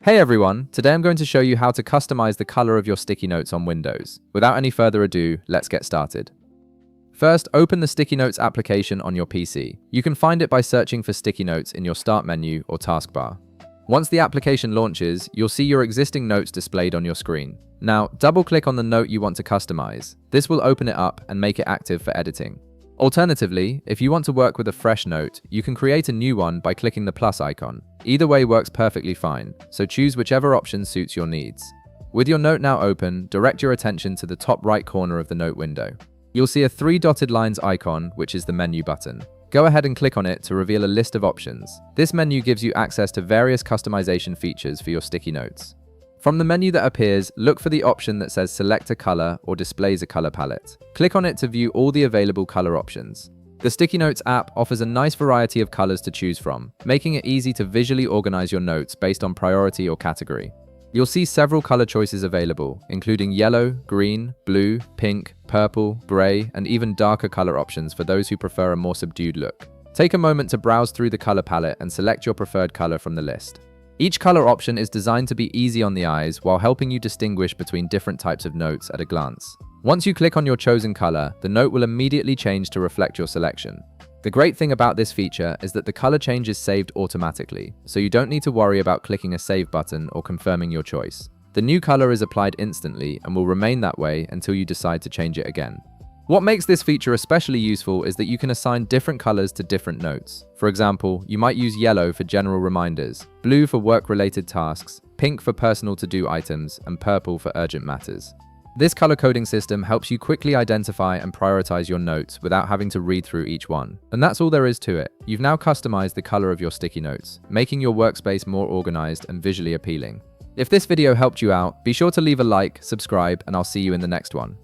Hey everyone, today I'm going to show you how to customize the color of your sticky notes on Windows. Without any further ado, let's get started. First, open the Sticky Notes application on your PC. You can find it by searching for Sticky Notes in your Start menu or taskbar. Once the application launches, you'll see your existing notes displayed on your screen. Now, double-click on the note you want to customize. This will open it up and make it active for editing. Alternatively, if you want to work with a fresh note, you can create a new one by clicking the plus icon. Either way works perfectly fine, so choose whichever option suits your needs. With your note now open, direct your attention to the top right corner of the note window. You'll see a 3 dotted lines icon, which is the menu button. Go ahead and click on it to reveal a list of options. This menu gives you access to various customization features for your sticky notes. From the menu that appears, look for the option that says Select a color or displays a color palette. Click on it to view all the available color options. The Sticky Notes app offers a nice variety of colors to choose from, making it easy to visually organize your notes based on priority or category. You'll see several color choices available, including yellow, green, blue, pink, purple, gray, and even darker color options for those who prefer a more subdued look. Take a moment to browse through the color palette and select your preferred color from the list. Each color option is designed to be easy on the eyes while helping you distinguish between different types of notes at a glance. Once you click on your chosen color, the note will immediately change to reflect your selection. The great thing about this feature is that the color change is saved automatically, so you don't need to worry about clicking a save button or confirming your choice. The new color is applied instantly and will remain that way until you decide to change it again. What makes this feature especially useful is that you can assign different colors to different notes. For example, you might use yellow for general reminders, blue for work-related tasks, pink for personal to-do items, and purple for urgent matters. This color coding system helps you quickly identify and prioritize your notes without having to read through each one. And that's all there is to it. You've now customized the color of your sticky notes, making your workspace more organized and visually appealing. If this video helped you out, be sure to leave a like, subscribe, and I'll see you in the next one.